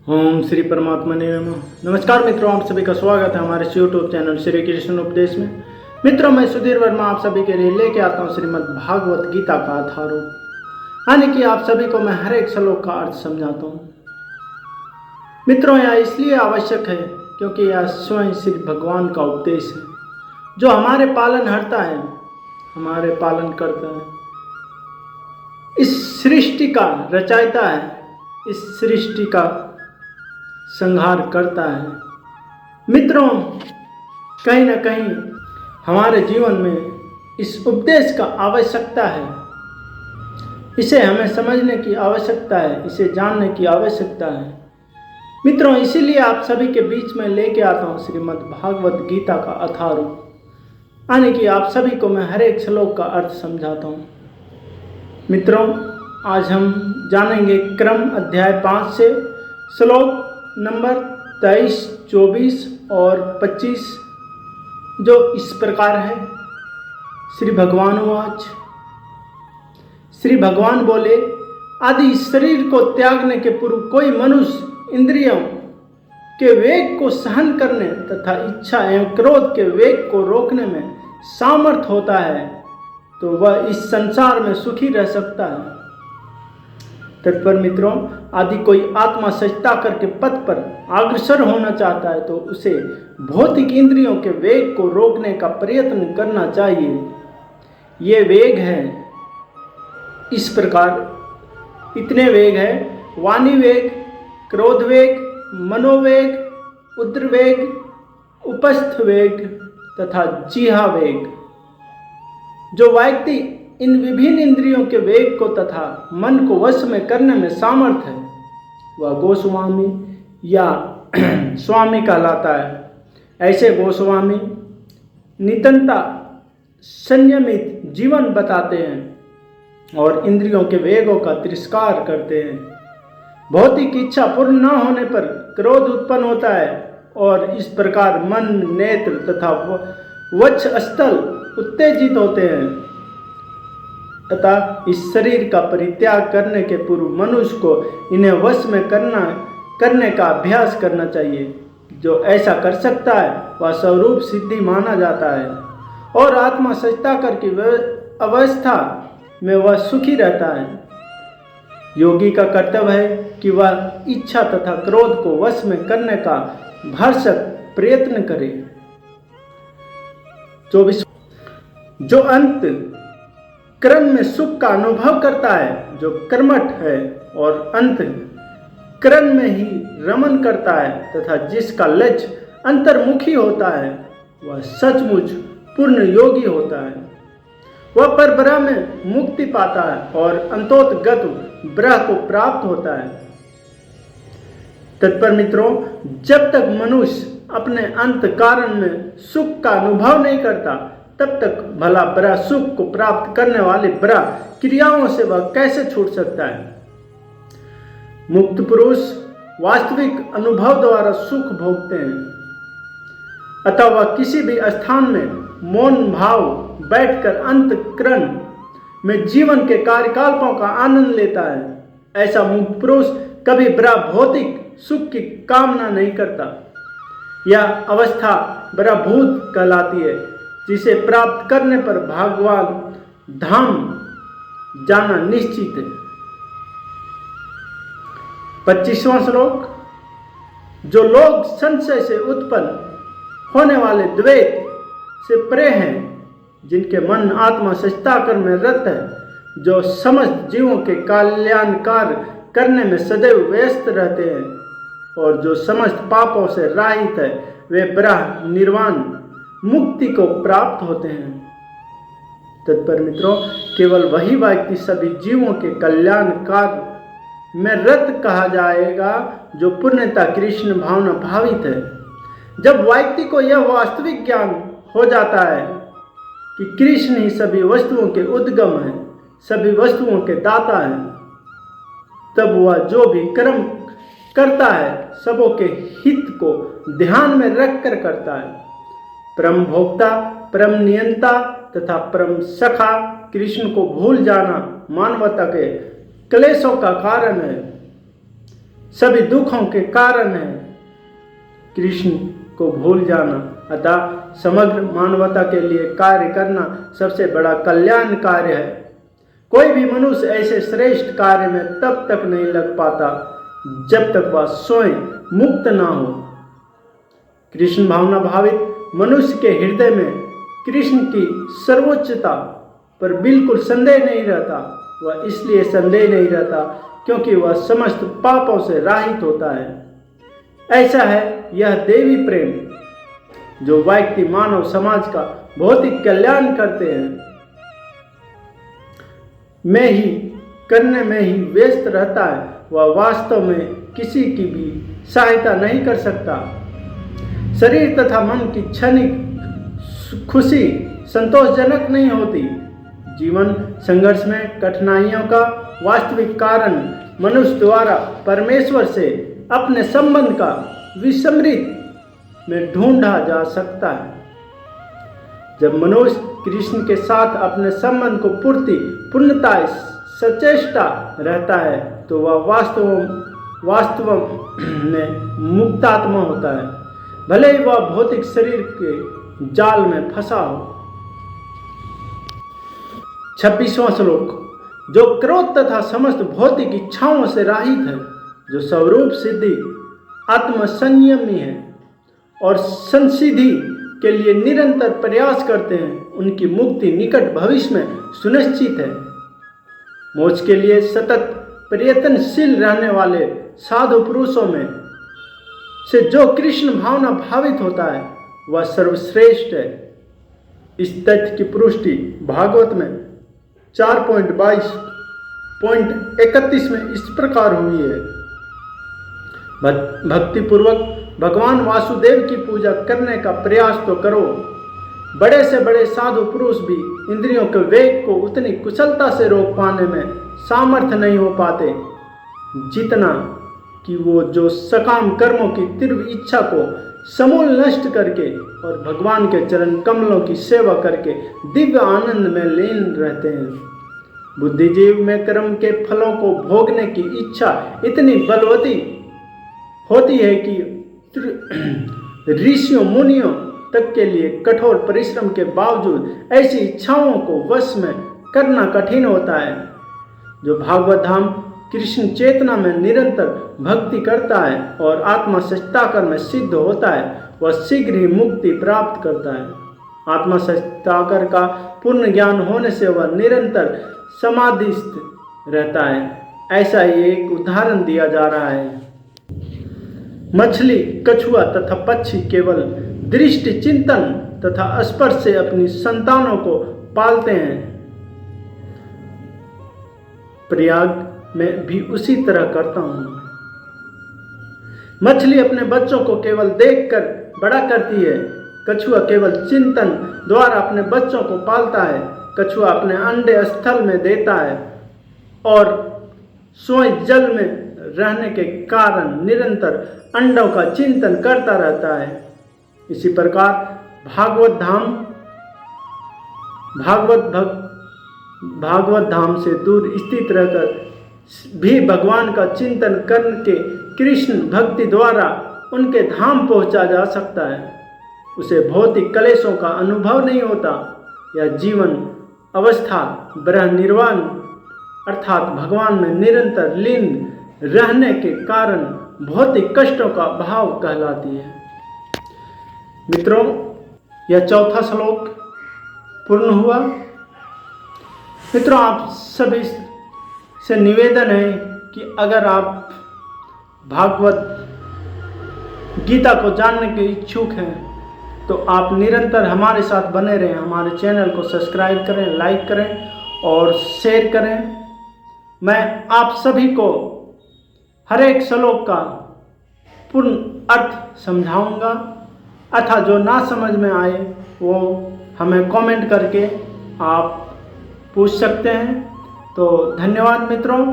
ओम श्री परमात्मा ने नमः। नमस्कार मित्रों, आप सभी का स्वागत है हमारे यूट्यूब चैनल श्री कृष्ण उपदेश में। मित्रों, मैं सुधीर वर्मा आप सभी के लिए लेके आता हूँ श्रीमद् भागवत गीता का अथर्वण, यानी कि आप सभी को मैं हर एक श्लोक का अर्थ समझाता हूँ। मित्रों, यह इसलिए आवश्यक है क्योंकि यह स्वयं श्री भगवान का उपदेश है, जो हमारे पालनहर्ता है, हमारे पालन करता है, इस सृष्टि का रचयिता है, इस सृष्टि का संहार करता है। मित्रों, कहीं ना कहीं हमारे जीवन में इस उपदेश का आवश्यकता है, इसे हमें समझने की आवश्यकता है, इसे जानने की आवश्यकता है। मित्रों, इसीलिए आप सभी के बीच में लेके आता हूँ श्रीमद् भागवत गीता का अथर्वण, यानी कि आप सभी को मैं हर एक श्लोक का अर्थ समझाता हूँ। मित्रों, आज हम जानेंगे क्रम अध्याय 5 से श्लोक नंबर 23, 24 और 25, जो इस प्रकार है। श्री भगवान वाच। श्री भगवान बोले, आदि शरीर को त्यागने के पूर्व कोई मनुष्य इंद्रियों के वेग को सहन करने तथा इच्छा एवं क्रोध के वेग को रोकने में सामर्थ होता है तो वह इस संसार में सुखी रह सकता है। तत्पर मित्रों, आदि कोई आत्मा सजता करके पथ पर अग्रसर होना चाहता है तो उसे भौतिक इंद्रियों के वेग को रोकने का प्रयत्न करना चाहिए। ये वेग है इस प्रकार, इतने वेग है: वाणी वेग, क्रोध वेग, मनोवेग, उद्रवेग, उपस्थ वेग तथा जिह्वा वेग। जो व्यक्ति इन विभिन्न इंद्रियों के वेग को तथा मन को वश में करने में सामर्थ है वह गोस्वामी या स्वामी कहलाता है। ऐसे गोस्वामी नितंता संयमित जीवन बताते हैं और इंद्रियों के वेगों का तिरस्कार करते हैं। भौतिक इच्छा पूर्ण न होने पर क्रोध उत्पन्न होता है और इस प्रकार मन, नेत्र तथा वक्षस्थल उत्तेजित होते हैं तथा इस शरीर का परित्याग करने के पूर्व मनुष्य को इन्हें वश में करने का अभ्यास करना चाहिए। जो ऐसा कर सकता है वह स्वरूप सिद्धि माना जाता है और आत्मा सजता करके अवस्था में वह सुखी रहता है। योगी का कर्तव्य है कि वह इच्छा तथा क्रोध को वश में करने का भरसक प्रयत्न करे। 24 जो अंत क्रम में सुख का अनुभव करता है, जो कर्मठ है और अंत क्रम में ही रमन करता है तथा जिसका लक्ष्य अंतर्मुखी होता है वह सचमुच पूर्ण योगी होता है। वह परब्रह्म में मुक्ति पाता है और अंतोतगत ब्रह्म को प्राप्त होता है। तत्पर मित्रों, जब तक मनुष्य अपने अंत कारण में सुख का अनुभव नहीं करता तब तक भला बड़ा सुख को प्राप्त करने वाली बड़ा क्रियाओं से वह कैसे छूट सकता है। मुक्त पुरुष वास्तविक अनुभव द्वारा सुख भोगते हैं, अतः वह किसी भी स्थान में मौन भाव बैठकर अंतःकरण में जीवन के कार्यकल्पों का आनंद लेता है। ऐसा मुक्त पुरुष कभी बड़ा भौतिक सुख की कामना नहीं करता। यह अवस्था बड़ा भूत कहलाती है, जिसे प्राप्त करने पर भगवान धाम जाना निश्चित है। 25वां श्लोक। जो लोग संशय से उत्पन्न होने वाले द्वैत से परे हैं, जिनके मन आत्मा सजताकर में रत है, जो समस्त जीवों के कल्याणकार करने में सदैव व्यस्त रहते हैं और जो समस्त पापों से रहित है, वे ब्रह्म निर्वाण मुक्ति को प्राप्त होते हैं। तत्पर मित्रों, केवल वही व्यक्ति सभी जीवों के कल्याण कार्य में रत कहा जाएगा जो पूर्णतः कृष्ण भावना भावित है। जब व्यक्ति को यह वास्तविक ज्ञान हो जाता है कि कृष्ण ही सभी वस्तुओं के उद्गम है, सभी वस्तुओं के दाता है, तब वह जो भी कर्म करता है सबों के हित को ध्यान में रखकर करता है। परम भोक्ता, परम नियंता तथा परम सखा कृष्ण को भूल जाना मानवता के क्लेशों का कारण है। सभी दुखों के कारण है कृष्ण को भूल जाना। अतः समग्र मानवता के लिए कार्य करना सबसे बड़ा कल्याण कार्य है। कोई भी मनुष्य ऐसे श्रेष्ठ कार्य में तब तक नहीं लग पाता जब तक वह स्वयं मुक्त ना हो। कृष्ण भावना भावित मनुष्य के हृदय में कृष्ण की सर्वोच्चता पर बिल्कुल संदेह नहीं रहता। वह इसलिए संदेह नहीं रहता क्योंकि वह समस्त पापों से रहित होता है। ऐसा है यह देवी प्रेम जो व्यक्ति मानव समाज का भौतिक कल्याण करते हैं में ही करने में ही व्यस्त रहता है। वह वास्तव में किसी की भी सहायता नहीं कर सकता। शरीर तथा मन की क्षणिक खुशी संतोषजनक नहीं होती। जीवन संघर्ष में कठिनाइयों का वास्तविक कारण मनुष्य द्वारा परमेश्वर से अपने संबंध का विस्मृत में ढूंढा जा सकता है। जब मनुष्य कृष्ण के साथ अपने संबंध को पूर्णता सचेष्टा रहता है तो वह वास्तव में मुक्तात्मा होता है, भले ही वह भौतिक शरीर के जाल में फंसा हो। 26वां श्लोक। जो क्रोध तथा समस्त भौतिक इच्छाओं से रहित है, जो स्वरूप सिद्धि आत्मसंयमी है और संसिद्धि के लिए निरंतर प्रयास करते हैं, उनकी मुक्ति निकट भविष्य में सुनिश्चित है। मोक्ष के लिए सतत प्रयत्नशील रहने वाले साधु पुरुषों में से जो कृष्ण भावना भावित होता है वह सर्वश्रेष्ठ है। इस तथ्य की पुष्टि भागवत में 4.22.31 में इस प्रकार हुई है। भक्ति पूर्वक भगवान वासुदेव की पूजा करने का प्रयास तो करो। बड़े से बड़े साधु पुरुष भी इंद्रियों के वेग को उतनी कुशलता से रोक पाने में सामर्थ्य नहीं हो पाते जितना कि वो जो सकाम कर्मों की तीव्र इच्छा को समूल नष्ट करके और भगवान के चरण कमलों की सेवा करके दिव्य आनंद में लीन रहते हैं। बुद्धिजीव में कर्म के फलों को भोगने की इच्छा इतनी बलवती होती है कि ऋषियों मुनियों तक के लिए कठोर परिश्रम के बावजूद ऐसी इच्छाओं को वश में करना कठिन होता है। जो भागवत धाम कृष्ण चेतना में निरंतर भक्ति करता है और आत्मा सत्याकर में सिद्ध होता है वह शीघ्र ही मुक्ति प्राप्त करता है। आत्मा सत्याकर का पूर्ण ज्ञान होने से वह निरंतर समाधिस्थ रहता है। ऐसा ही एक उदाहरण दिया जा रहा है। मछली, कछुआ तथा पक्षी केवल दृष्टि चिंतन तथा स्पर्श से अपनी संतानों को पालते हैं। प्रयाग में भी उसी तरह करता हूं। मछली अपने बच्चों को केवल देखकर बड़ा करती है। कछुआ केवल चिंतन द्वारा अपने बच्चों को पालता है। कछुआ अपने अंडे स्थल में देता है और स्वयं जल में रहने के कारण निरंतर अंडों का चिंतन करता रहता है। इसी प्रकार भागवत धाम से दूर स्थित रहकर भी भगवान का चिंतन करके कृष्ण भक्ति द्वारा उनके धाम पहुंचा जा सकता है। उसे भौतिक क्लेशों का अनुभव नहीं होता। यह जीवन अवस्था ब्रह्म निर्वाण अर्थात भगवान में निरंतर लीन रहने के कारण भौतिक कष्टों का भाव कहलाती है। मित्रों, यह चौथा श्लोक पूर्ण हुआ। मित्रों, आप सभी से निवेदन है कि अगर आप भागवत गीता को जानने के इच्छुक हैं तो आप निरंतर हमारे साथ बने रहें। हमारे चैनल को सब्सक्राइब करें, लाइक करें और शेयर करें। मैं आप सभी को हर एक श्लोक का पूर्ण अर्थ समझाऊंगा, अथा जो ना समझ में आए वो हमें कमेंट करके आप पूछ सकते हैं। तो धन्यवाद मित्रों।